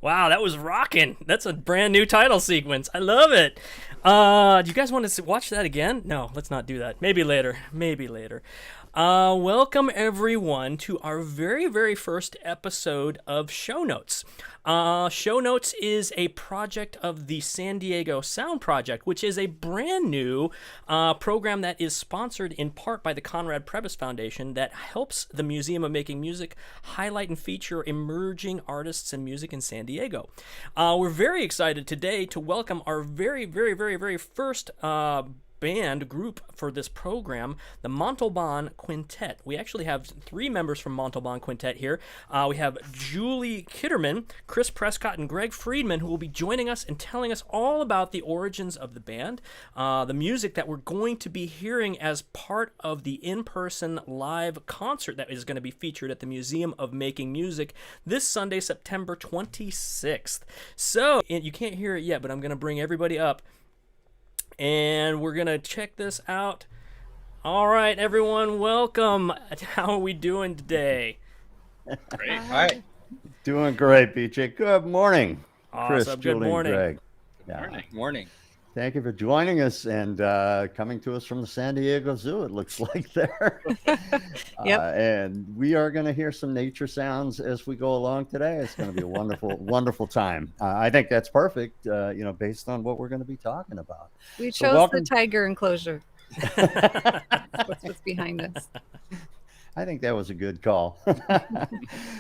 Wow, that was rocking. That's a brand new title sequence. I love it. Do you guys want to watch that again? No, let's not do that. Maybe later. Maybe later. Welcome everyone to our very, very first episode of Show Notes. Show Notes is a project of the San Diego Sound Project, which is a brand new program that is sponsored in part by the Conrad Previs Foundation that helps the Museum of Making Music highlight and feature emerging artists and music in San Diego. We're very excited today to welcome our very, very, very, very first band group for this program, the Montalban Quintet. We actually have three members from Montalban Quintet here. We have Julie Kitterman, Chris Prescott, and Greg Friedman, who will be joining us and telling us all about the origins of the band, the music that we're going to be hearing as part of the in-person live concert that is going to be featured at the Museum of Making Music this Sunday, September 26th. So, and you can't hear it yet, but I'm going to bring everybody up and we're going to check this out. All right, everyone, welcome. How are we doing today? Great. Hi. Doing great, BJ. Good morning. Awesome. Chris, Good Julie, morning. Greg. Morning. Morning. Thank you for joining us and coming to us from the San Diego Zoo, it looks like there. Yep. And we are going to hear some nature sounds as we go along today. It's going to be a wonderful, wonderful time. I think that's perfect, based on what we're going to be talking about. We chose the tiger enclosure. That's what's behind us. I think that was a good call.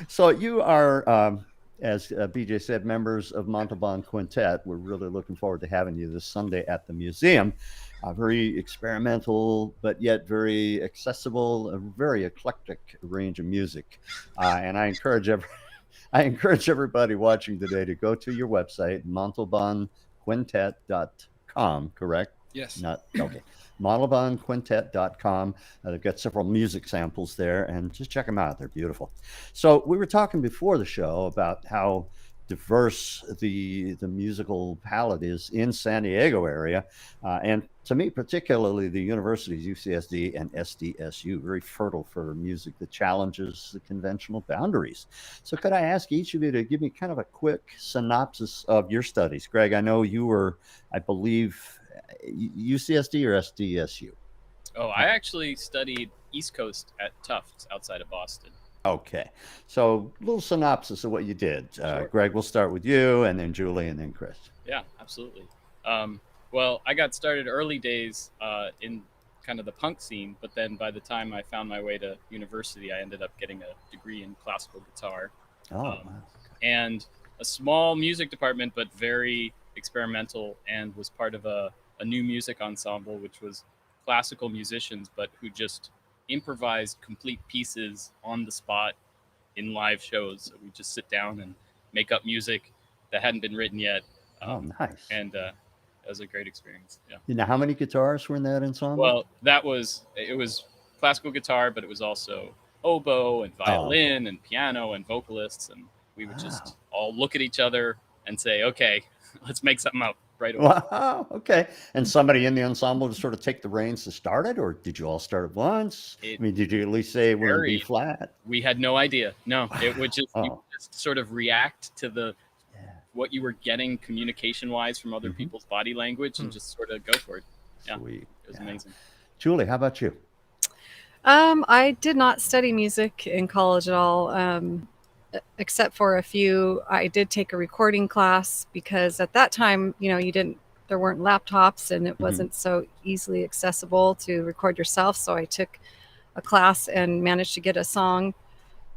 So you are, as BJ said, members of Montalban Quintet. We're really looking forward to having you this Sunday at the museum. Very experimental, but yet very accessible, a very eclectic range of music. And I encourage everybody watching today to go to your website, montalbanquintet.com, correct? Yes. Okay. montalbanquintet.com. They've got several music samples there, and just check them out. They're beautiful. So we were talking before the show about how diverse the musical palette is in San Diego area, and to me particularly the universities UCSD and SDSU, very fertile for music that challenges the conventional boundaries. So could I ask each of you to give me kind of a quick synopsis of your studies? Greg, I know you were, I believe, UCSD or SDSU? Oh, I actually studied East Coast at Tufts outside of Boston. Okay. So a little synopsis of what you did. Sure. Greg, we'll start with you, and then Julie, and then Chris. Yeah, absolutely. Well, I got started early days in kind of the punk scene, but then by the time I found my way to university, I ended up getting a degree in classical guitar. Wow. And a small music department, but very experimental, and was part of a new music ensemble, which was classical musicians, but who just improvised complete pieces on the spot in live shows. So we just sit down and make up music that hadn't been written yet. Nice. And it was a great experience. Yeah. You know how many guitarists were in that ensemble? Well, it was classical guitar, but it was also oboe and violin and piano and vocalists. And we would just all look at each other and say, okay, let's make something up right away. Wow. Okay. And somebody in the ensemble to sort of take the reins to start it, or did you all start at once? Did you at least say we're in B flat? We had no idea. No, it would just, you would just sort of react to what you were getting communication wise from other people's body language and just sort of go for it. Yeah. Sweet. It was amazing. Julie, how about you? I did not study music in college at all. Except for I did take a recording class because at that time, there weren't laptops and it wasn't so easily accessible to record yourself. So I took a class and managed to get a song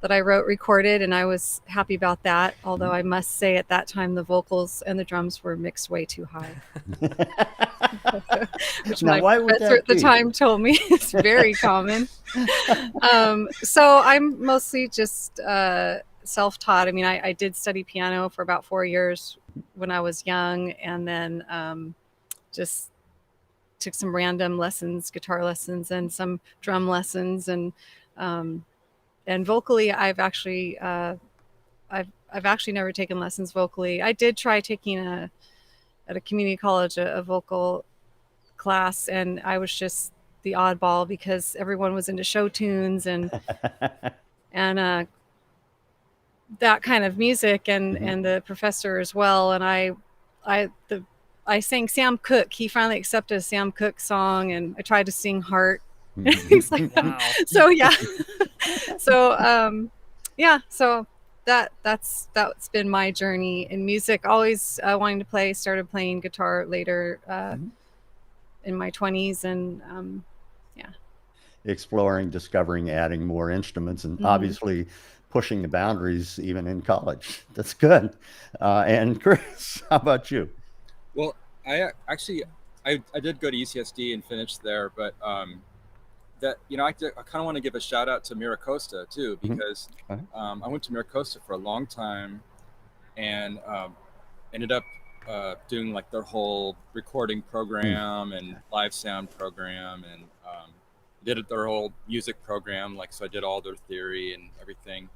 that I wrote recorded, and I was happy about that. Although I must say at that time, the vocals and the drums were mixed way too high. Which Now, my why would professor that at the be? time told me is very common. So I'm mostly just self-taught. I mean, I did study piano for about 4 years when I was young, and then just took some random lessons, guitar lessons, and some drum lessons, and vocally, I've actually never taken lessons vocally. I did try taking at a community college a vocal class, and I was just the oddball because everyone was into show tunes and that kind of music, and the professor as well. And I sang Sam Cooke. He finally accepted a Sam Cooke song, and I tried to sing Heart. Things like that. Wow. So yeah. So yeah. So that's been my journey in music. Always wanting to play. Started playing guitar later in my 20s, and yeah. Exploring, discovering, adding more instruments, and obviously pushing the boundaries even in college. That's good. And Chris, how about you? Well, I did go to UCSD and finish there, but I kind of want to give a shout out to Miracosta too, because I went to Miracosta for a long time, and ended up doing like their whole recording program and live sound program, and did their whole music program. Like, so I did all their theory and everything.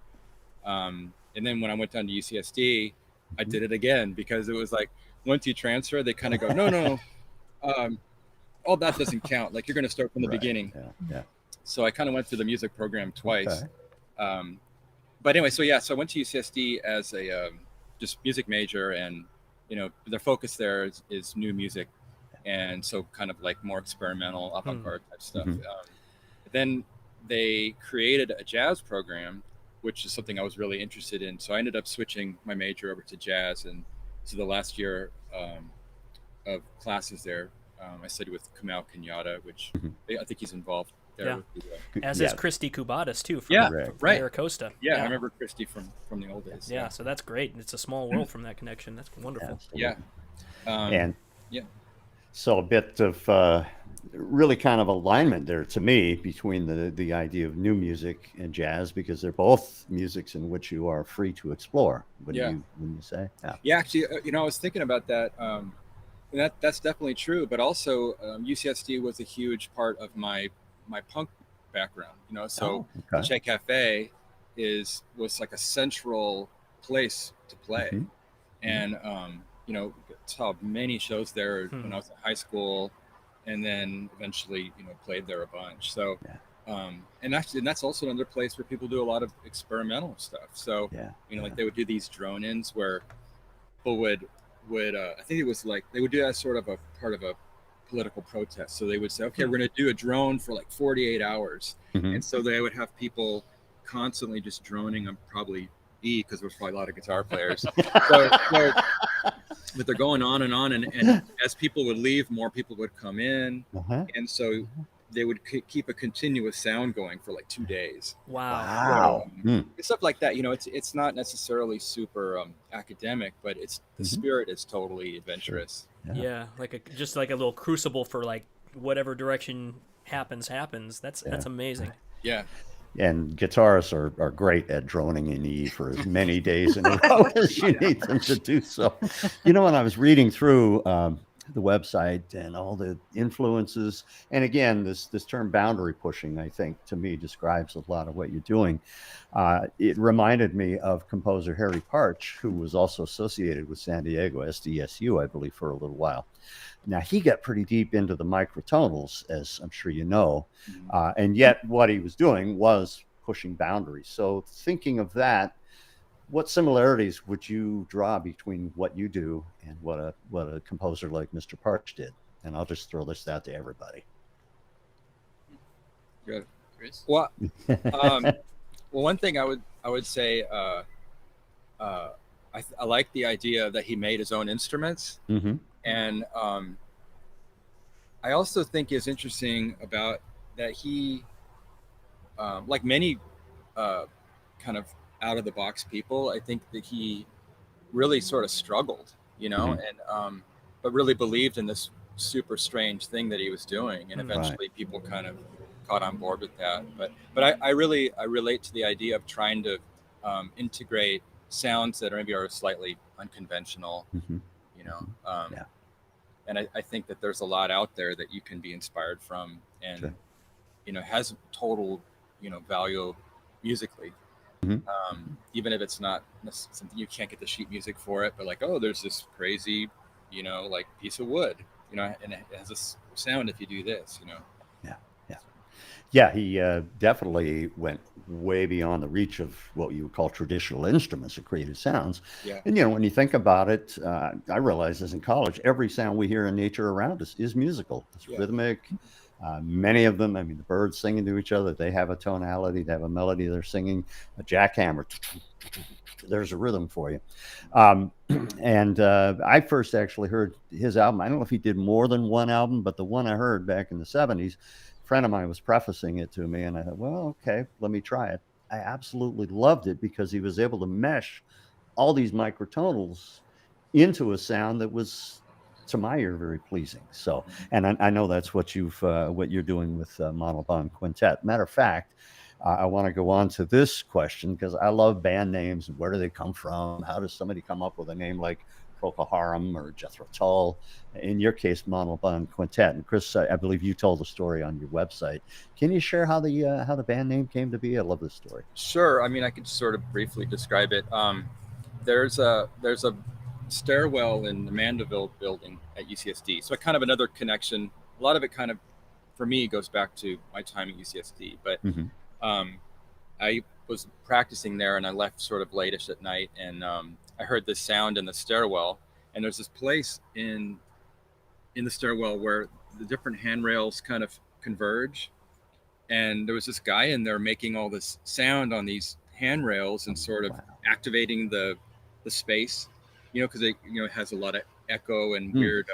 And then when I went down to UCSD, I did it again, because it was like, once you transfer, they kind of go, no, all that doesn't count. Like, you're going to start from the beginning. Yeah. So I kind of went through the music program twice. Okay. But anyway, so I went to UCSD as a just music major, and their focus there is new music, and so kind of like more experimental, avant-garde type stuff. Then they created a jazz program, which is something I was really interested in. So I ended up switching my major over to jazz, and so the last year of classes there, I studied with Kamau Kenyatta, which I think he's involved there. With As is Christy Kubatis too. From Miracosta. Yeah, I remember Christy from the old days. Yeah, so that's great. It's a small world from that connection. That's wonderful. Yeah. So a bit of really kind of alignment there to me between the idea of new music and jazz, because they're both musics in which you are free to explore. Wouldn't you say? Yeah, actually, I was thinking about that. And that's definitely true. But also, UCSD was a huge part of my punk background. So the Che Cafe was like a central place to play, and saw many shows there when I was in high school, and then eventually played there a bunch. So and that's also another place where people do a lot of experimental stuff. So like they would do these drone-ins where people would I think it was like they would do that as sort of a part of a political protest. So they would say, okay, we're going to do a drone for like 48 hours. And so they would have people constantly just droning on probably E, because there's probably a lot of guitar players. But they're going on, and as people would leave, more people would come in. And so they would keep a continuous sound going for like 2 days. Wow. So, stuff like that. It's not necessarily super academic, but the spirit is totally adventurous. Yeah, just like a little crucible for like whatever direction happens. That's amazing. Yeah. And guitarists are great at droning in E for as many days in a row as you need them to do so. When I was reading through the website and all the influences, and again, this term boundary pushing, I think, to me describes a lot of what you're doing. It reminded me of composer Harry Partch, who was also associated with San Diego SDSU, I believe, for a little while. Now, he got pretty deep into the microtonals, as I'm sure you know, and yet what he was doing was pushing boundaries. So thinking of that, what similarities would you draw between what you do and what a composer like Mr. Partch did? And I'll just throw this out to everybody. Good, Chris. Well, one thing I would say, I like the idea that he made his own instruments. And I also think is interesting about that he, like many kind of out of the box people, I think that he really sort of struggled, and but really believed in this super strange thing that he was doing, and eventually people kind of caught on board with that. But I relate to the idea of trying to integrate sounds that maybe are slightly unconventional, and I think that there's a lot out there that you can be inspired from, and has total value musically. Even if it's not something you can't get the sheet music for it, but like, oh, there's this crazy like piece of wood, and it has a sound if you do this. Yeah, he definitely went way beyond the reach of what you would call traditional instruments that created sounds. Yeah. And, when you think about it, I realized this in college, every sound we hear in nature around us is musical. It's rhythmic. Many of them, I mean, the birds singing to each other, they have a tonality, they have a melody they're singing. A jackhammer, there's a rhythm for you. And I first actually heard his album. I don't know if he did more than one album, but the one I heard back in the 70s, a friend of mine was prefacing it to me, and I thought, well, okay, let me try it. I absolutely loved it because he was able to mesh all these microtonals into a sound that was, to my ear, very pleasing. So, and I know that's what you're doing with Montalban Quintet. Matter of fact, I want to go on to this question because I love band names. Where do they come from? How does somebody come up with a name like Procol Harum or Jethro Tull? In your case, Montalban Quintet. And Chris, I believe you told the story on your website. Can you share how the band name came to be? I love this story. Sure. I mean, I could sort of briefly describe it. There's a stairwell in the Mandeville building at UCSD. So kind of another connection. A lot of it kind of, for me, goes back to my time at UCSD. But I was practicing there and I left sort of lateish at night, and I heard this sound in the stairwell, and there's this place in the stairwell where the different handrails kind of converge, and there was this guy in there making all this sound on these handrails and sort of activating the space, because it has a lot of echo and weird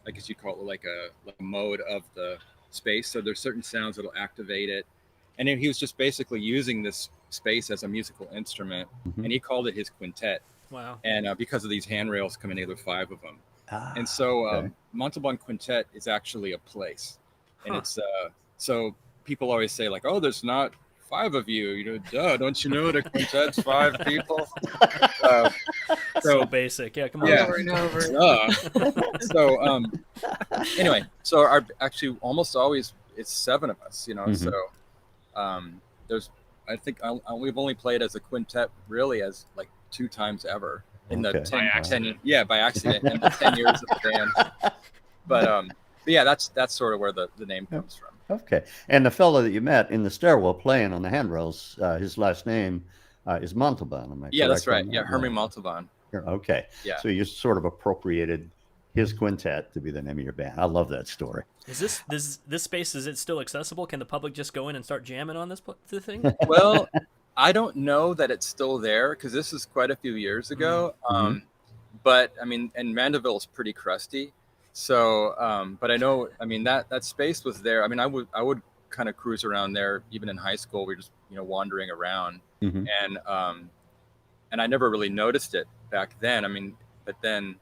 I guess you'd call it like a mode of the space. So there's certain sounds that'll activate it. And then he was just basically using this space as a musical instrument, and he called it his quintet. Wow. And because of these handrails coming in, there were 5 of them. And so Montalban Quintet is actually a place. And it's so people always say like, oh, there's not 5 of you, duh, don't you know the quintet's 5 people? So basic. Yeah, come on. Yeah. Over and over. So anyway, so actually almost always it's 7 of us, so there's, I think we've only played as a quintet really as like 2 times ever in the 10 by accident in the 10 years of the band. But yeah, that's sort of where the name comes from. Okay. And the fellow that you met in the stairwell playing on the handrails, his last name is Montalban. Am I correct? That's right. Yeah, Herman Montalban. Okay. Yeah. So you sort of appropriated his quintet to be the name of your band. I love that story. Is this space, is it still accessible? Can the public just go in and start jamming on this thing? Well, I don't know that it's still there because this is quite a few years ago. But I mean, and Mandeville is pretty crusty. So, but I know, I mean, that space was there. I mean, I would kind of cruise around there even in high school. We were just, wandering around, and I never really noticed it back then. I mean, but then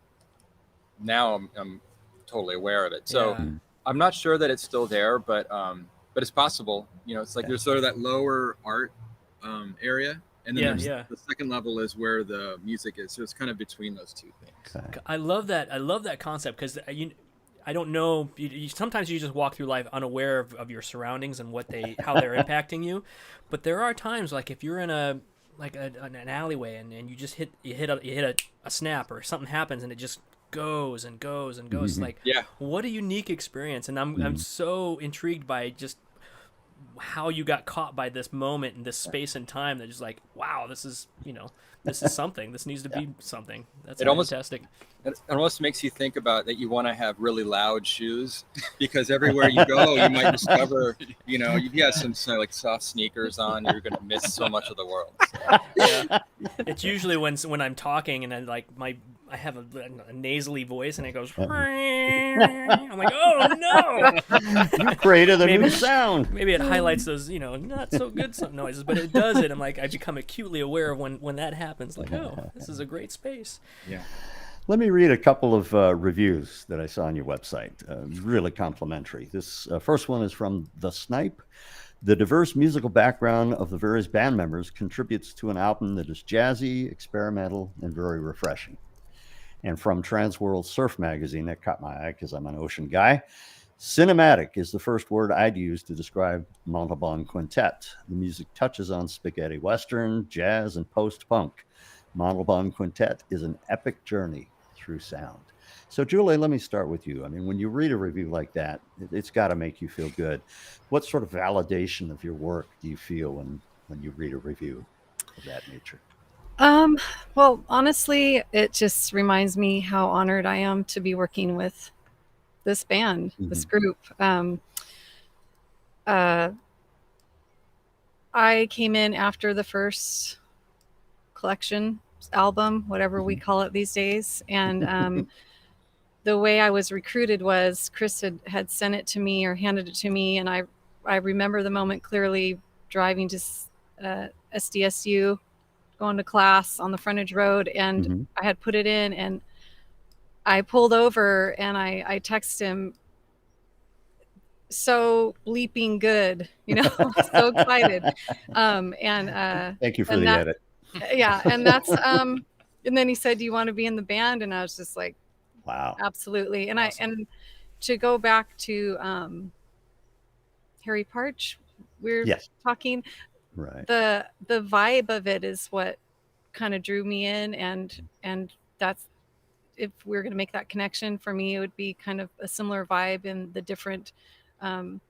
now I'm totally aware of it. So I'm not sure that it's still there, but it's possible. It's like there's sort of that lower art area, and then the second level is where the music is. So it's kind of between those 2 things. Okay. I love that concept because I don't know. Sometimes you just walk through life unaware of your surroundings and how they're impacting you. But there are times like if you're in an alleyway and you just hit a snap or something happens and it just goes and goes and goes. Like, what a unique experience. And I'm so intrigued by just how you got caught by this moment and this space and time that just like, wow, this is something. This needs to be something. That's fantastic. It almost makes you think about that you want to have really loud shoes because everywhere you go, you might discover, you've got some like soft sneakers on, you're going to miss so much of the world. So. Yeah. It's usually when I'm talking and I have a nasally voice and it goes, I'm like, oh no! You created a new sound. Maybe it highlights those, not so good noises, but it does it. I'm like, I become acutely aware of when that happens. Like, oh, this is a great space. Yeah. Let me read a couple of reviews that I saw on your website. Really complimentary. This first one is from The Snipe. The diverse musical background of the various band members contributes to an album that is jazzy, experimental, and very refreshing. And from Transworld Surf Magazine, that caught my eye because I'm an ocean guy. Cinematic is the first word I'd use to describe Montalban Quintet. The music touches on spaghetti western, jazz, and post-punk. Montalban Quintet is an epic journey through sound. So, Julie, let me start with you. I mean, when you read a review like that, it's got to make you feel good. What sort of validation of your work do you feel when when you read a review of that nature? Well, honestly, it just reminds me how honored I am to be working with this band, this group. I came in after the first collection album, whatever we call it these days. And the way I was recruited was Chris had sent it to me or handed it to me. And I remember the moment clearly, driving to SDSU, going to class on the frontage road. And I had put it in, and I pulled over and I texted him, so bleeping good, so excited. Thank you for the edit. Yeah. And that's, and then he said, do you want to be in the band? And I was just like, wow, absolutely. And Awesome. and to go back to, Harry Parch, we're talking, right. The vibe of it is what kind of drew me in. And that's, if we're going to make that connection, for me, it would be kind of a similar vibe in the different, things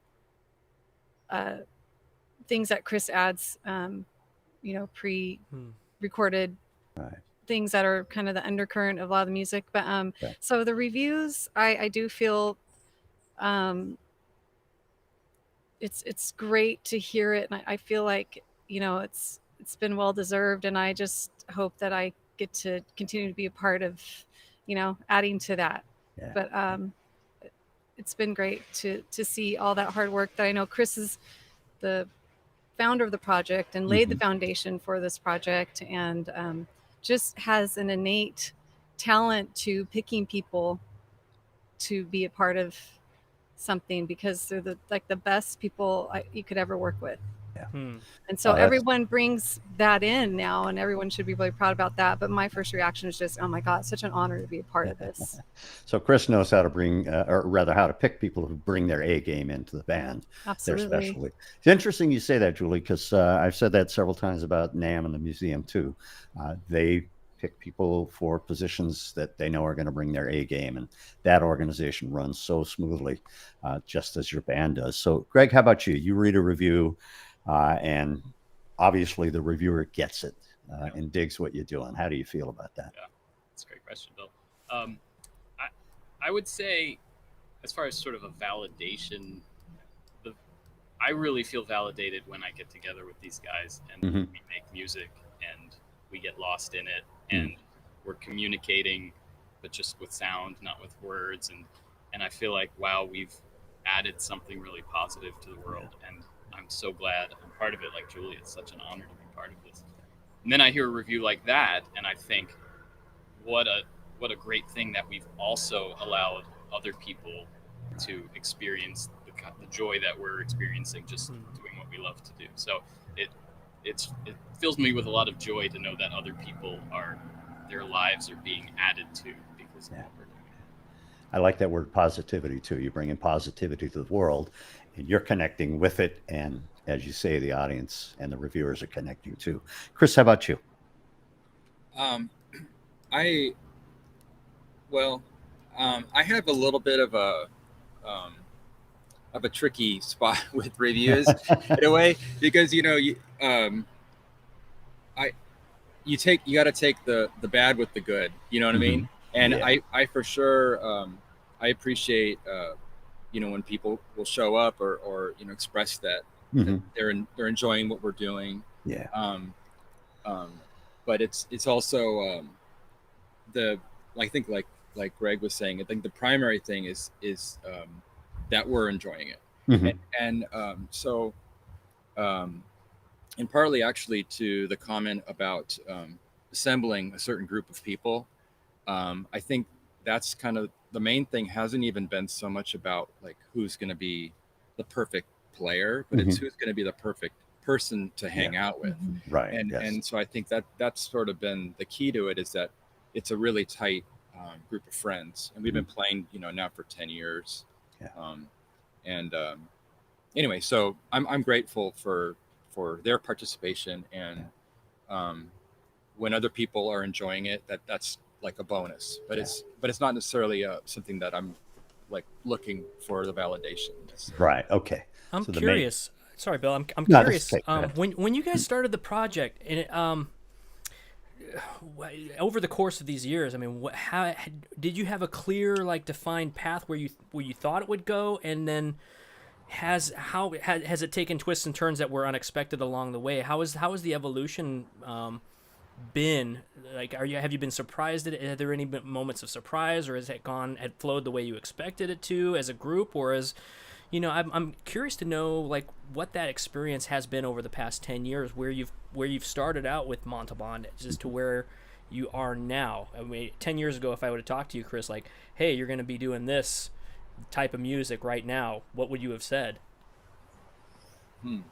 that Chris adds, pre-recorded things that are kind of the undercurrent of a lot of the music. But so the reviews, I do feel it's great to hear it, and I feel like it's been well deserved, and I just hope that I get to continue to be a part of adding to that. But it's been great to see all that hard work that I know Chris is the founder of the project and laid the foundation for this project, and just has an innate talent to picking people to be a part of something, because they're the best people you could ever work with. And so everyone brings that in now, and everyone should be really proud about that. But my first reaction is just, oh my God, it's such an honor to be a part of this. So Chris knows how to bring, or rather how to pick people who bring their A game into the band. Absolutely. Their specialty. It's interesting you say that, Julie, because I've said that several times about NAMM and the museum too. They pick people for positions that they know are going to bring their A game, and that organization runs so smoothly, just as your band does. So Greg, how about you? You read a review, and obviously the reviewer gets it and digs what you're doing. How do you feel about that? Yeah, that's a great question, Bill. I would say, as far as sort of a validation, I really feel validated when I get together with these guys and we make music and we get lost in it and we're communicating, but just with sound, not with words. And I feel like, wow, we've added something really positive to the world. And I'm so glad I'm part of it. Like Julie, it's such an honor to be part of this. And then I hear a review like that, and I think, what a great thing that we've also allowed other people to experience the joy that we're experiencing just doing what we love to do. So it fills me with a lot of joy to know that other people their lives are being added to because of what we're doing. I like that word positivity too. You bring in positivity to the world, and you're connecting with it. And as you say, the audience and the reviewers are connecting too. Chris, how about you? I have a little bit of a tricky spot with reviews in a way, because you got to take the bad with the good, you know what I mean? And I for sure I appreciate when people will show up or express that they're enjoying what we're doing. But it's also I think like Greg was saying, I think the primary thing is that we're enjoying it. And partly actually to the comment about assembling a certain group of people, I think that's kind of the main thing. Hasn't even been so much about like who's going to be the perfect player, but it's who's going to be the perfect person to hang out with. Right. And so I think that's sort of been the key to it, is that it's a really tight group of friends, and we've been playing now for 10 years. Anyway, so I'm grateful for their participation, and when other people are enjoying it, that's like a bonus. But it's not necessarily something that I'm like looking for the validation. Right. Okay. I'm curious. Sorry, Bill. I'm No, curious. that's okay. When you guys started the project, and over the course of these years, I mean, how did you have a clear, like, defined path where you thought it would go, and then has it taken twists and turns that were unexpected along the way? How has the evolution been? Like, have you been surprised at it? Are there any moments of surprise, or has it had flowed the way you expected it to as a group, or as I'm curious to know, like, what that experience has been over the past 10 years, where you've started out with Montalban just to where you are now. I mean, 10 years ago, if I would have talked to you, Chris, like, hey, you're going to be doing this type of music right now, what would you have said? Sorry,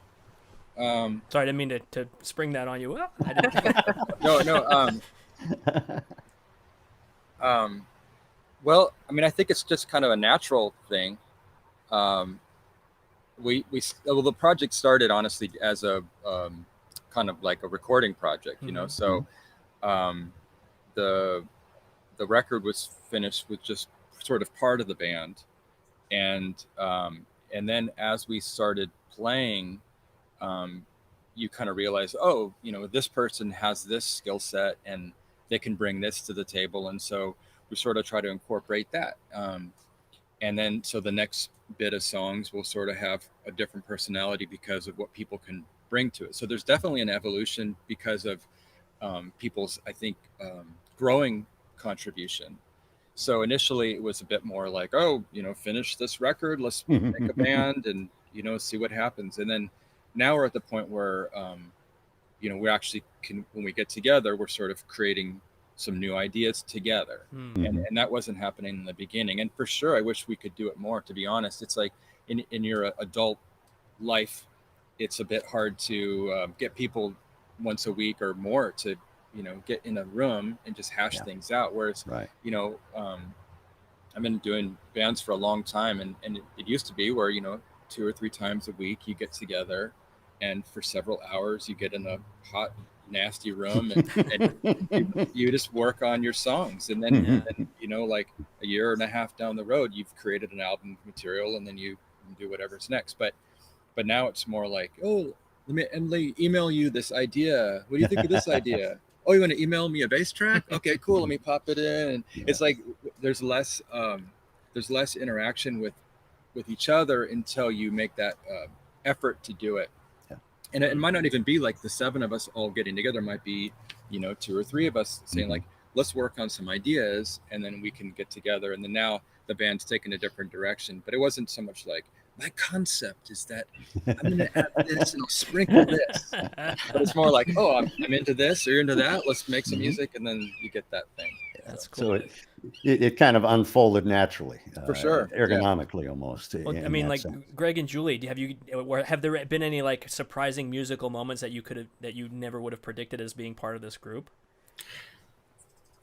I didn't mean to spring that on you. Well, I didn't. Well, I mean, I think it's just kind of a natural thing. The project started honestly as a kind of like a recording project, So the record was finished with just sort of part of the band, and then as we started playing, you kind of realize, this person has this skill set and they can bring this to the table, and so we sort of try to incorporate that. And then so the next bit of songs will sort of have a different personality because of what people can bring to it. So there's definitely an evolution because of people's, I think, growing contribution. So initially it was a bit more like, finish this record, let's make a band and, see what happens. And then now we're at the point where, we actually can, when we get together, we're sort of creating some new ideas together. And that wasn't happening in the beginning. And for sure, I wish we could do it more, to be honest. It's like in your adult life, it's a bit hard to get people once a week or more to, get in a room and just hash things out. Whereas, I've been doing bands for a long time, and it used to be where, 2 or 3 times a week you get together and for several hours you get in a hot, nasty room and you just work on your songs, and then like a year and a half down the road you've created an album of material, and then you do whatever's next. But now it's more like, let me email you this idea, what do you think of this idea? Oh, you want to email me a bass track? Okay, cool, let me pop it in. And it's like there's less interaction with each other until you make that effort to do it. And it might not even be like the 7 of us all getting together. It might be, 2 or 3 of us saying like, let's work on some ideas, and then we can get together. And then now the band's taken a different direction. But it wasn't so much like, my concept is that I'm going to add this and I'll sprinkle this. But it's more like, I'm into this or you're into that. Let's make some music, and then you get that thing. That's cool. So it kind of unfolded naturally, for sure, ergonomically almost. Well, I mean, like sense. Greg and Julie, have there been any like surprising musical moments that you never would have predicted as being part of this group?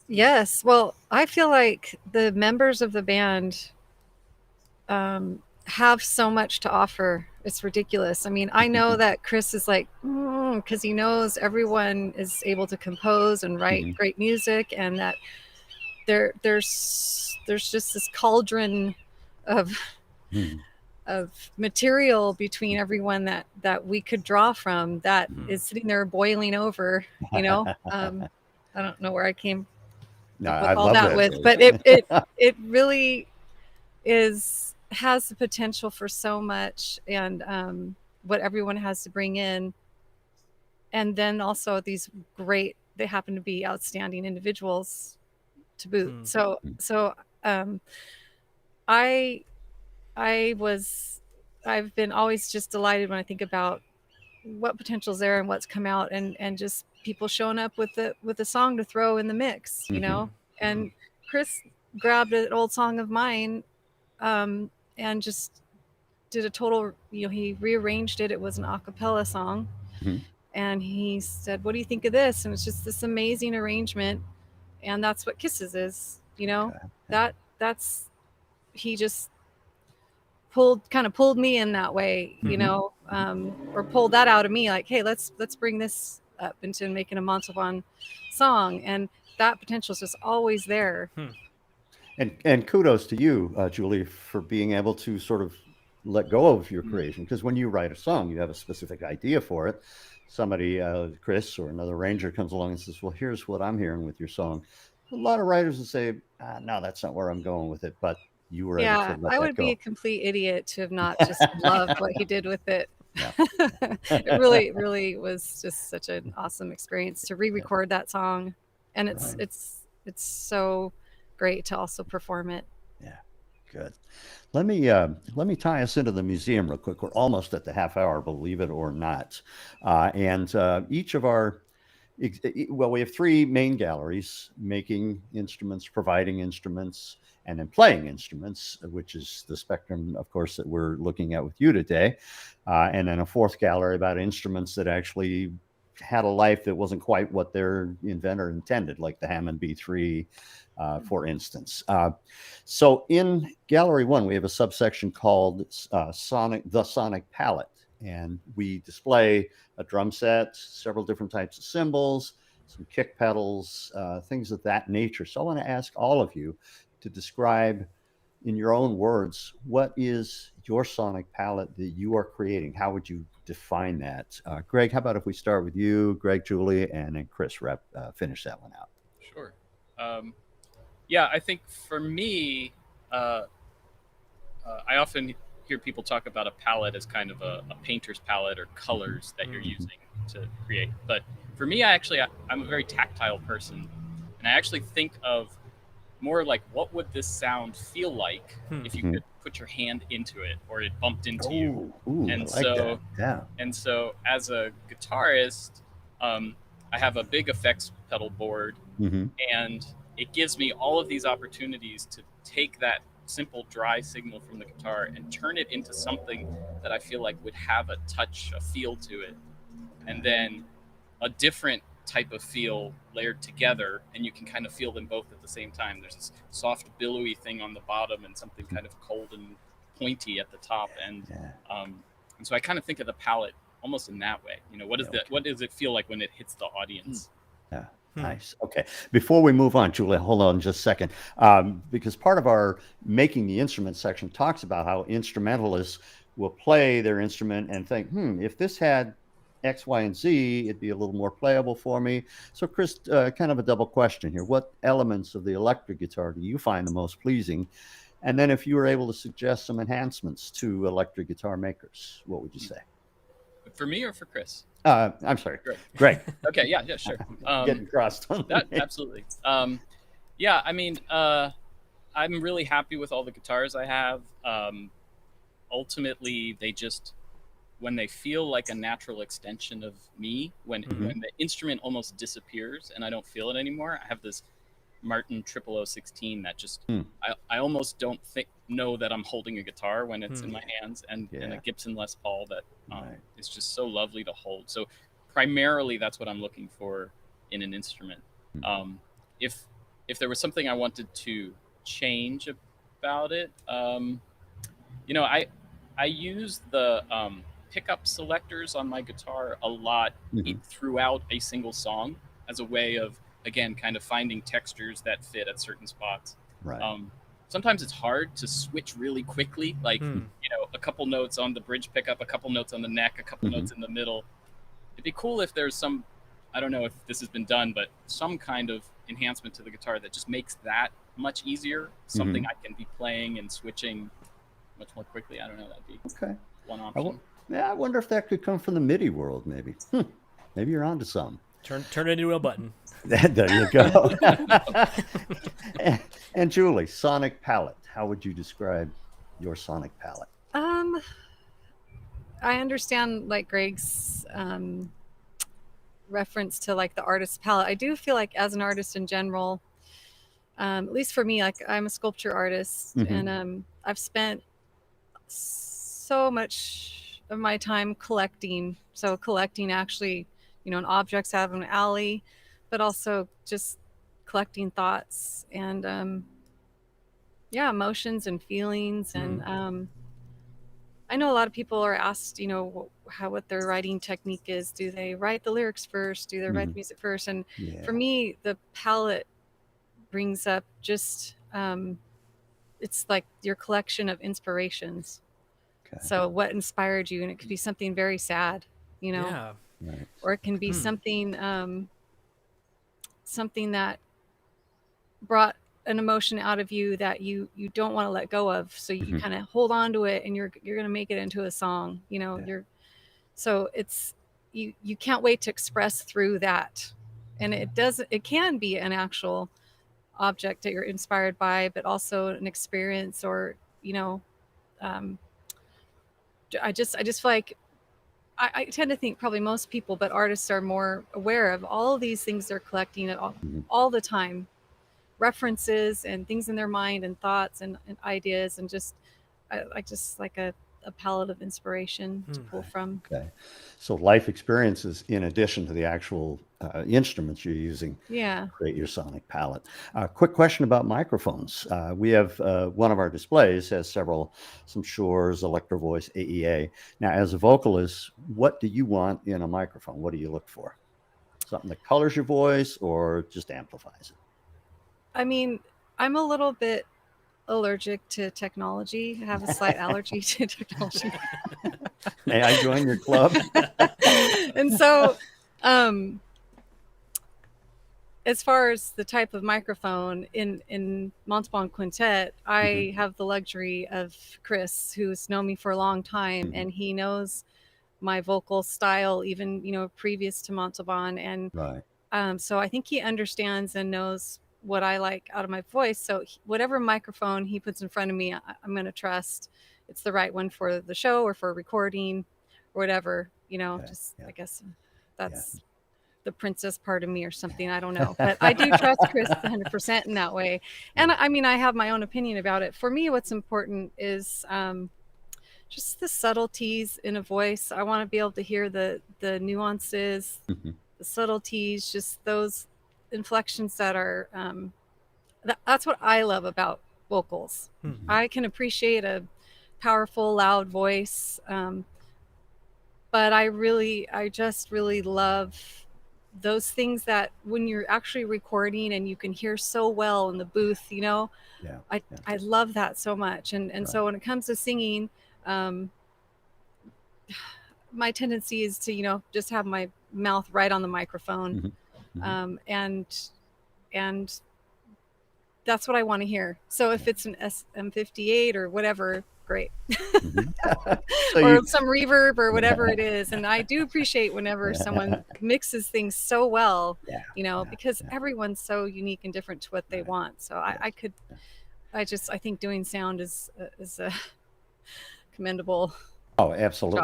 Yes. Well, I feel like the members of the band have so much to offer. It's ridiculous. I mean, I know that Chris is like, because he knows everyone is able to compose and write great music, and that there's just this cauldron of material between everyone that we could draw from that is sitting there boiling over. I don't know where I came with all that with, but it really has the potential for so much, and what everyone has to bring in, and then also they happen to be outstanding individuals to boot. So I've been always just delighted when I think about what potential's there and what's come out, and just people showing up with a song to throw in the mix, and Chris grabbed an old song of mine and just did a total, he rearranged it. It was an a cappella song. And he said, what do you think of this? And it's just this amazing arrangement. And that's what Kisses is, that's, he just kind of pulled me in that way, or pulled that out of me. Like, hey, let's bring this up into making a Montalban song. And that potential is just always there. And kudos to you, Julie, for being able to sort of let go of your creation, because when you write a song, you have a specific idea for it. Somebody, Chris or another arranger, comes along and says, well, here's what I'm hearing with your song. A lot of writers will say, no, that's not where I'm going with it. But you were able to let I that would be go. a complete idiot to have not just loved what he did with it. Yeah. It really was just such an awesome experience to re-record that song, and it's so great to also perform it. Yeah, good. Let me tie us into the museum real quick. We're almost at the half hour, believe it or not. And each of our, well, we have three main galleries: making instruments, providing instruments, and then playing instruments, which is the spectrum, of course, that we're looking at with you today. And then a fourth gallery about instruments that actually had a life that wasn't quite what their inventor intended, like the Hammond B3, for instance. So in Gallery 1, we have a subsection called the Sonic Palette, and we display a drum set, several different types of cymbals, some kick pedals, things of that nature. So I want to ask all of you to describe in your own words, what is your sonic palette that you are creating? How would you define that? Greg, how about if we start with you, Greg, Julie, and then Chris, finish that one out. Sure. Yeah, I think for me, I often hear people talk about a palette as kind of a painter's palette or colors that you're using to create. But for me, I'm a very tactile person, and I actually think of more like, what would this sound feel like if you could put your hand into it or it bumped into you? And so, and so as a guitarist, I have a big effects pedal board, and it gives me all of these opportunities to take that simple dry signal from the guitar and turn it into something that I feel like would have a touch, a feel to it, and then a different type of feel layered together, and you can kind of feel them both at the same time. There's this soft billowy thing on the bottom and something kind of cold and pointy at the top, and so I kind of think of the palette almost in that way. You know, what does it feel like when it hits the audience? Nice. Okay. Before we move on, Julia, hold on just a second, because part of our making the instrument section talks about how instrumentalists will play their instrument and think, if this had X, Y, and Z, it'd be a little more playable for me. So, Chris, kind of a double question here. What elements of the electric guitar do you find the most pleasing? And then if you were able to suggest some enhancements to electric guitar makers, what would you say? For me or for Chris? I'm sorry, Greg. Okay, yeah, sure. Getting crossed on that. Absolutely. Yeah, I mean, I'm really happy with all the guitars I have. Ultimately, they just, when they feel like a natural extension of me, when the instrument almost disappears and I don't feel it anymore. I have this Martin 0016 that just, I almost don't know that I'm holding a guitar when it's in my hands, and a Gibson Les Paul that is just so lovely to hold. So primarily that's what I'm looking for in an instrument. If there was something I wanted to change about it, you know, I use the pickup selectors on my guitar a lot throughout a single song as a way of, again, kind of finding textures that fit at certain spots. Sometimes it's hard to switch really quickly, like, you know, a couple notes on the bridge pickup, a couple notes on the neck, a couple notes in the middle. It'd be cool if there's some, I don't know if this has been done, but some kind of enhancement to the guitar that just makes that much easier. Something I can be playing and switching much more quickly. I don't know, that'd be one option. I wonder if that could come from the MIDI world, maybe. Maybe you're onto something. Turn it into a button. There you go. and Julie, sonic palette. How would you describe your sonic palette? I understand like Greg's reference to like the artist's palette. I do feel like as an artist in general, at least for me, like I'm a sculpture artist, and I've spent so much of my time collecting. So collecting actually, you know, objects out of an alley, but also just collecting thoughts and emotions and feelings. And I know a lot of people are asked, you know, what their writing technique is. Do they write the lyrics first? Do they write the music first? And for me, the palette brings up just it's like your collection of inspirations. Okay. So what inspired you? And it could be something very sad, you know, Yeah. Right. or it can be something that brought an emotion out of you that you don't want to let go of. So you kind of hold on to it, and you're going to make it into a song, you know. So it's you can't wait to express through that. And it can be an actual object that you're inspired by, but also an experience, or, you know, I just feel like I tend to think probably most people, but artists are more aware of all of these things they're collecting at all the time, references and things in their mind and thoughts and ideas, and just I just like a palette of inspiration to pull from. Okay. So life experiences in addition to the actual instruments you're using Yeah. create your sonic palette. Quick question about microphones. We have one of our displays has some Shores, Electro Voice, AEA. Now, as a vocalist, what do you want in a microphone? What do you look for? Something that colors your voice or just amplifies it? I mean, I'm a little bit allergic to technology. I have a slight allergy to technology. May I join your club? And so, as far as the type of microphone in Montalban Quintet, I have the luxury of Chris, who's known me for a long time, and he knows my vocal style, even, you know, previous to Montalban. And so I think he understands and knows what I like out of my voice. So whatever microphone he puts in front of me, I'm going to trust it's the right one for the show or for recording or whatever, you know. I guess that's the princess part of me or something. I don't know, but I do trust Chris 100% in that way. And I mean, I have my own opinion about it. For me, what's important is just the subtleties in a voice. I want to be able to hear the nuances, the subtleties, just those inflections that are that's what I love about vocals. I can appreciate a powerful, loud voice, but I just really love those things that when you're actually recording and you can hear so well in the booth, you know. I love that so much. And so when it comes to singing, my tendency is to, you know, just have my mouth right on the microphone. And that's what I want to hear. So if it's an SM58 or whatever, great. Or some reverb or whatever it is. And I do appreciate whenever someone mixes things so well, you know, because everyone's so unique and different to what they want. So I think doing sound is a commendable. Oh, absolutely.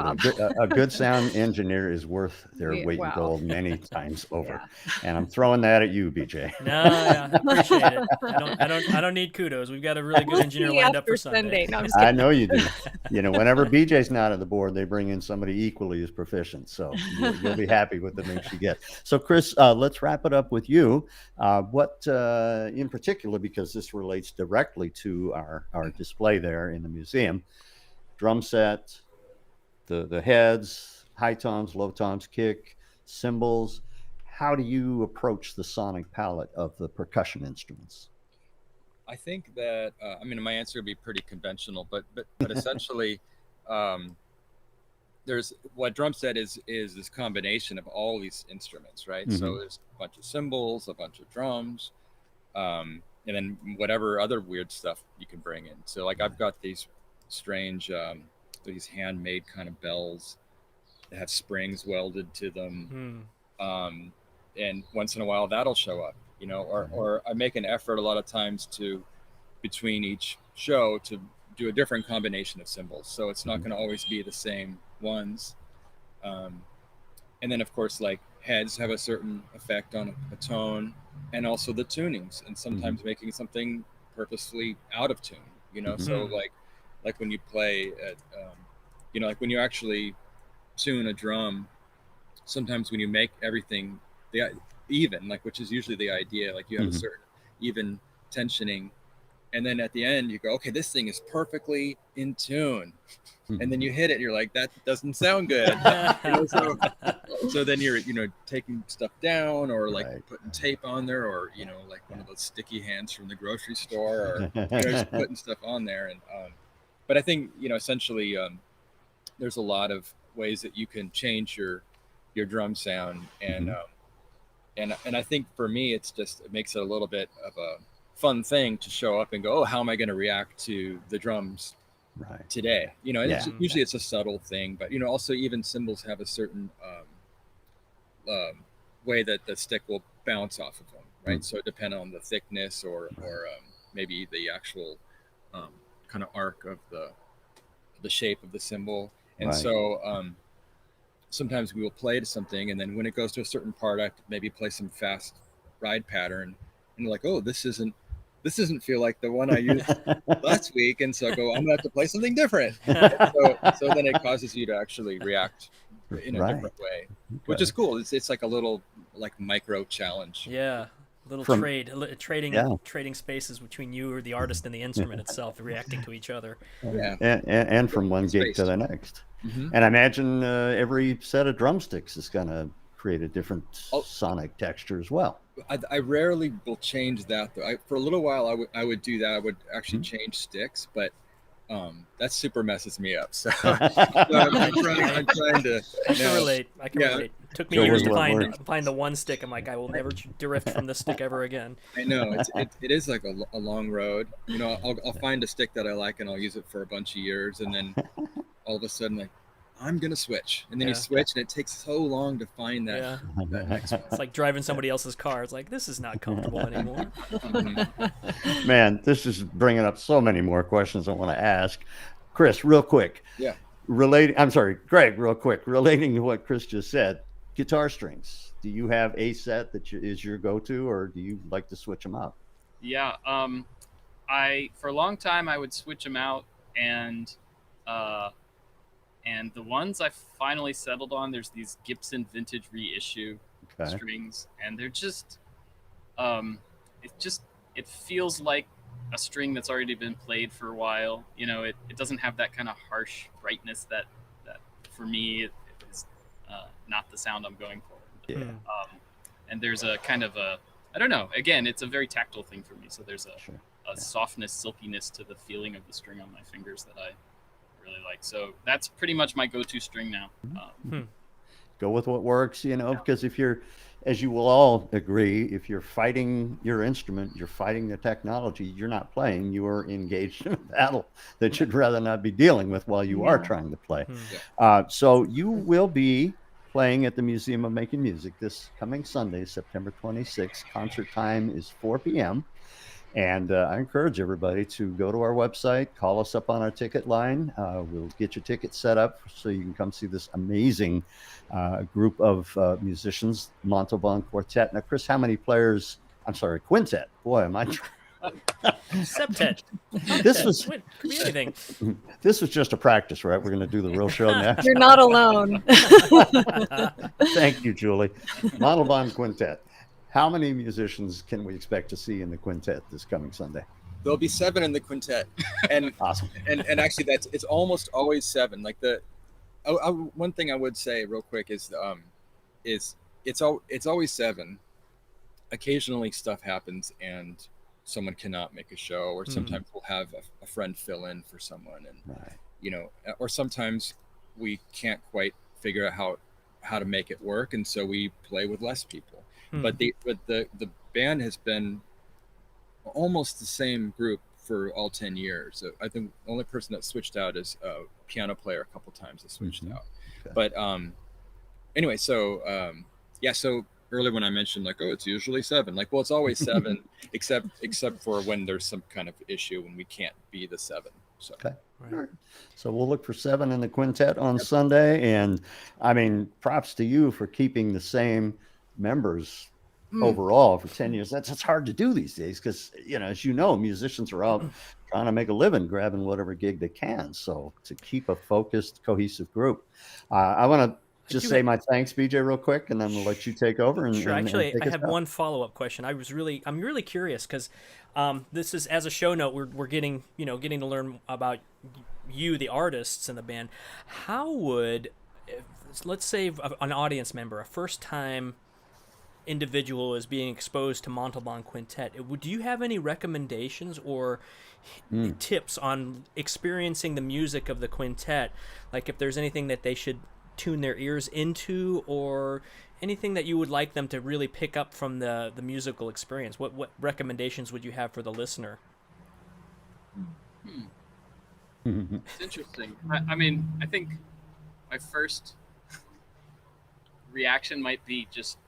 A good sound engineer is worth their weight in gold many times over. And I'm throwing that at you, BJ. No, I appreciate it. I don't need kudos. We've got a really good engineer lined up for Sunday. No, I know you do. You know, whenever BJ's not at the board, they bring in somebody equally as proficient. So you'll be happy with the mix you get. So Chris, let's wrap it up with you. What in particular, because this relates directly to our display there in the museum, drum set, the heads, high toms, low toms, kick, cymbals. How do you approach the sonic palette of the percussion instruments? I think that I mean, my answer would be pretty conventional, but essentially, there's what drum set is this combination of all these instruments, right? So there's a bunch of cymbals, a bunch of drums, and then whatever other weird stuff you can bring in. So like I've got these strange these handmade kind of bells that have springs welded to them. And once in a while that'll show up, you know, or I make an effort a lot of times to, between each show, to do a different combination of cymbals. So it's not going to always be the same ones. And then of course, like heads have a certain effect on a tone, and also the tunings, and sometimes making something purposefully out of tune, you know. So like when you play at, you know, like when you actually tune a drum, sometimes when you make everything even, like, which is usually the idea, like you have a certain even tensioning, and then at the end you go, okay, this thing is perfectly in tune, and then you hit it, you're like, that doesn't sound good. You know, so then you're, you know, taking stuff down, or like putting tape on there, or, you know, like one of those sticky hands from the grocery store, or you know, just putting stuff on there. And but I think, you know, essentially there's a lot of ways that you can change your drum sound, and I think for me it makes it a little bit of a fun thing to show up and go, oh, how am I going to react to the drums today? Usually it's a subtle thing, but also even cymbals have a certain way that the stick will bounce off of them, right? So depending on the thickness or maybe the actual kind of arc of the shape of the cymbal. And so sometimes we will play to something, and then when it goes to a certain part, I maybe play some fast ride pattern, and you're like, oh, this doesn't feel like the one I used last week, and so I go, I'm gonna have to play something different. So then it causes you to actually react in a different way, which is cool. It's like a little micro challenge. Yeah. Little trading spaces between you or the artist and the instrument itself, reacting to each other. And from one gig to the next. And I imagine every set of drumsticks is going to create a different sonic texture as well. I rarely will change that though. For a little while I would do that. I would actually change sticks, but that super messes me up. So, I'm trying to. I can relate. It took me years to find the one stick. I'm like, I will never drift from this stick ever again. I know it is like a long road. I'll find a stick that I like and I'll use it for a bunch of years, and then all of a sudden I'm gonna switch, and then you switch, and it takes so long to find that next one. It's like driving somebody else's car. It's like, this is not comfortable anymore. Man, this is bringing up so many more questions I want to ask. Chris, real quick. Yeah. Greg, real quick. Relating to what Chris just said, guitar strings. Do you have a set that is your go-to, or do you like to switch them out? Yeah. For a long time I would switch them out, and the ones I finally settled on, there's these Gibson vintage reissue strings, and they're just, it feels like a string that's already been played for a while. It doesn't have that kind of harsh brightness that for me is not the sound I'm going for. Yeah. And there's a kind of I don't know. Again, it's a very tactile thing for me. So there's a softness, silkiness to the feeling of the string on my fingers that I really like. So that's pretty much my go-to string now. Go with what works, because if you're, as you will all agree, if you're fighting your instrument, you're fighting the technology, you're not playing, you are engaged in a battle that you'd rather not be dealing with while you are trying to play. So you will be playing at the Museum of Making Music this coming Sunday, September 26th. Concert time is 4 p.m. And I encourage everybody to go to our website, call us up on our ticket line. We'll get your ticket set up so you can come see this amazing group of musicians, Montalban Quartet. Now, Chris, how many players? I'm sorry, quintet. Boy, am I... Septet. Could be anything. This was just a practice, right? We're going to do the real show next. You're not alone. Thank you, Julie. Montalban Quintet. How many musicians can we expect to see in the quintet this coming Sunday? There'll be 7 in the quintet, and awesome. And actually, it's almost always 7. Like one thing I would say real quick is it's always 7. Occasionally, stuff happens and someone cannot make a show, or sometimes we'll have a friend fill in for someone, and or sometimes we can't quite figure out how to make it work, and so we play with less people. But the band has been almost the same group for all 10 years. So I think the only person that switched out is a piano player a couple times that switched out. Okay. But anyway, so so earlier when I mentioned it's usually 7, it's always 7 except for when there's some kind of issue when we can't be the 7. So. Okay. Right. So we'll look for 7 in the quintet on Sunday, and I mean, props to you for keeping the same members overall for 10 years. That's hard to do these days because, as musicians are out trying to make a living, grabbing whatever gig they can. So to keep a focused, cohesive group, I want to just say my thanks, BJ, real quick, and then we'll let you take over. And, sure. Actually, and I have one follow-up question. I'm really curious because this is, as a show note, we're getting to learn about you, the artists in the band. How would, let's say, an audience member, a first-time individual is being exposed to Montalban Quintet, do you have any recommendations or tips on experiencing the music of the quintet? Like if there's anything that they should tune their ears into, or anything that you would like them to really pick up from the musical experience? What recommendations would you have for the listener? It's interesting. I mean, I think my first reaction might be just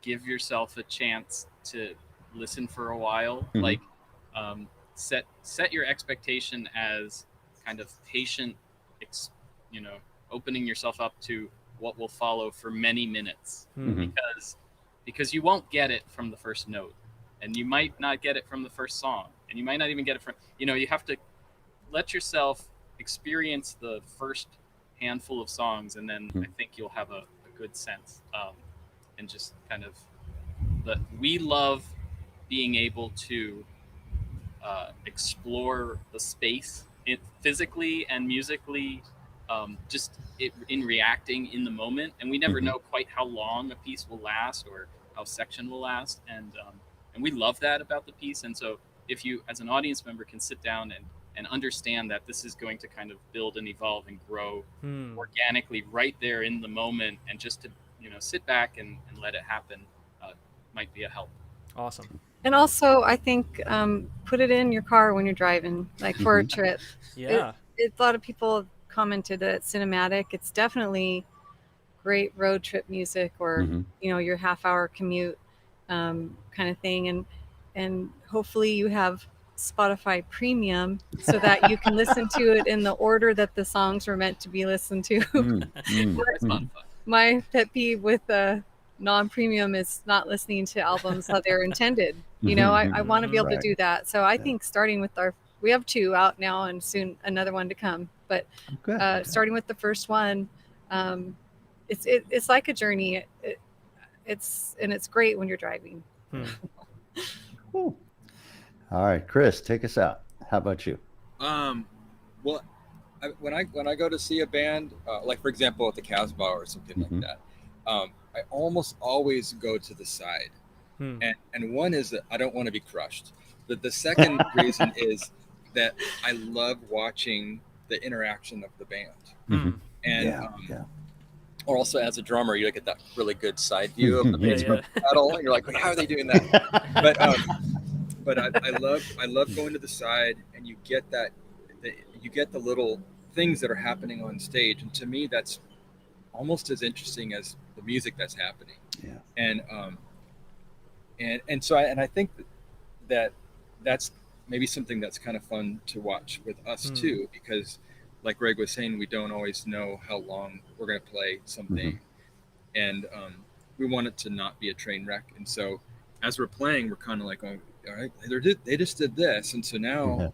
give yourself a chance to listen for a while. Like set your expectation as kind of patient, opening yourself up to what will follow for many minutes, because you won't get it from the first note, and you might not get it from the first song, and you might not even get it from, you have to let yourself experience the first handful of songs, and then I think you'll have a good sense. And just kind of, we love being able to explore the space physically and musically, in reacting in the moment, and we never know quite how long a piece will last or how a section will last, and we love that about the piece. And so if you as an audience member can sit down and understand that this is going to kind of build and evolve and grow organically right there in the moment, and just to sit back and let it happen, might be a help. Awesome. And also, I think put it in your car when you're driving, like for a trip. Yeah. A lot of people commented that it's cinematic. It's definitely great road trip music, or your half-hour commute kind of thing. And hopefully you have Spotify Premium so that you can listen to it in the order that the songs were meant to be listened to. My pet peeve with non-premium is not listening to albums how they're intended. I want to be able to do that. So I think starting with we have 2 out now and soon another one to come, but starting with the first one, it's like a journey. It's great when you're driving. Cool. All right, Chris, take us out. How about you? Well, when I go to see a band, like for example at the Casbah or something like that, I almost always go to the side, and one is that I don't want to be crushed. The second reason is that I love watching the interaction of the band, and or also as a drummer, you get that really good side view of the bass pedal, and you're like, how are they doing that? But I love going to the side, and you get the little things that are happening on stage, and to me that's almost as interesting as the music that's happening. And so I think that that's maybe something that's kind of fun to watch with us too, because like Greg was saying, we don't always know how long we're going to play something, and we want it to not be a train wreck. And so as we're playing, we're kind of like, oh, all right, they just did this, and so now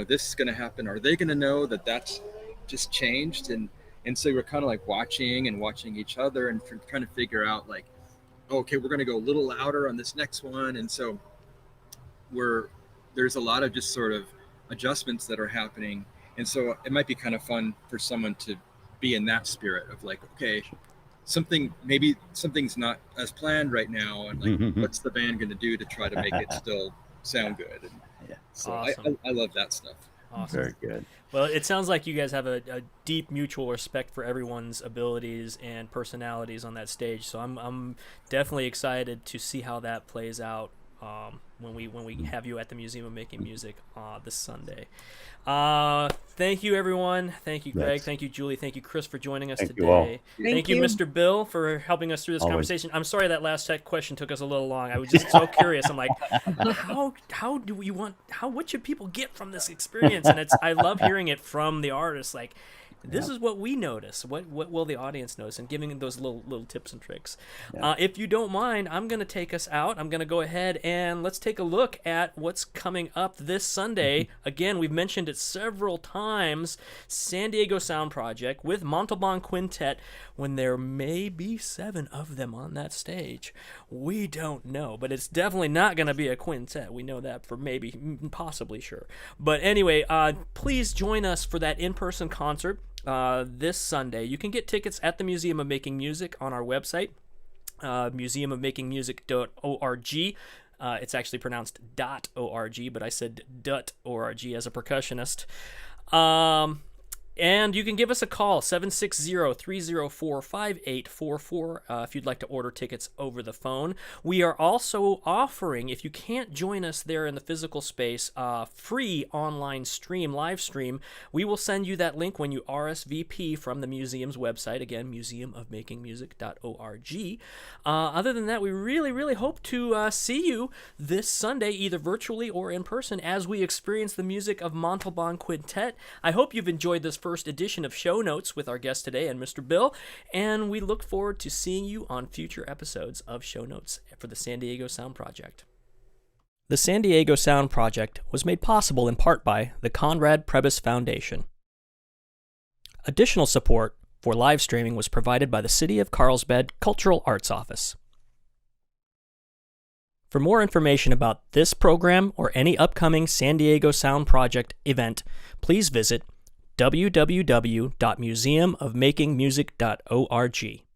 this is going to happen. Are they going to know that that's just changed? And so we're kind of like watching each other and trying to figure out like, okay, we're going to go a little louder on this next one. And so there's a lot of just sort of adjustments that are happening. And so it might be kind of fun for someone to be in that spirit of like, okay, maybe something's not as planned right now, and like what's the band going to do to try to make it still sound good? And so awesome. I love that stuff. Awesome. Very good. Well, it sounds like you guys have a deep mutual respect for everyone's abilities and personalities on that stage. So I'm definitely excited to see how that plays out when we have you at the Museum of Making Music this Sunday. Thank you, everyone. Thank you, Greg. Yes. Thank you, Julie. Thank you, Chris, for joining us today. Thank you, Mr. Bill, for helping us through this conversation. I'm sorry that last question took us a little long. I was just so curious. I'm like, what should people get from this experience? And I love hearing it from the artists. Like, this is what we notice. What will the audience notice? And giving those little tips and tricks. If you don't mind, I'm going to take us out. I'm going to go ahead and let's take a look at what's coming up this Sunday. Again, we've mentioned it several times. San Diego Sound Project with Montalban Quintet, when there may be 7 of them on that stage. We don't know, but it's definitely not going to be a quintet. We know that for possibly sure. But anyway, please join us for that in-person concert this Sunday. You can get tickets at the Museum of Making Music on our website. museumofmakingmusic.org. It's actually pronounced .org, but I said .org as a percussionist. And you can give us a call, 760-304-5844, if you'd like to order tickets over the phone. We are also offering, if you can't join us there in the physical space, free online live stream. We will send you that link when you RSVP from the museum's website. Again, museumofmakingmusic.org. Other than that, we really, really hope to see you this Sunday, either virtually or in person, as we experience the music of Montalban Quintet. I hope you've enjoyed this first edition of Show Notes with our guest today and Mr. Bill, and we look forward to seeing you on future episodes of Show Notes for the San Diego Sound Project. The San Diego Sound Project was made possible in part by the Conrad Prebys Foundation. Additional support for live streaming was provided by the City of Carlsbad Cultural Arts Office. For more information about this program or any upcoming San Diego Sound Project event, please visit www.museumofmakingmusic.org.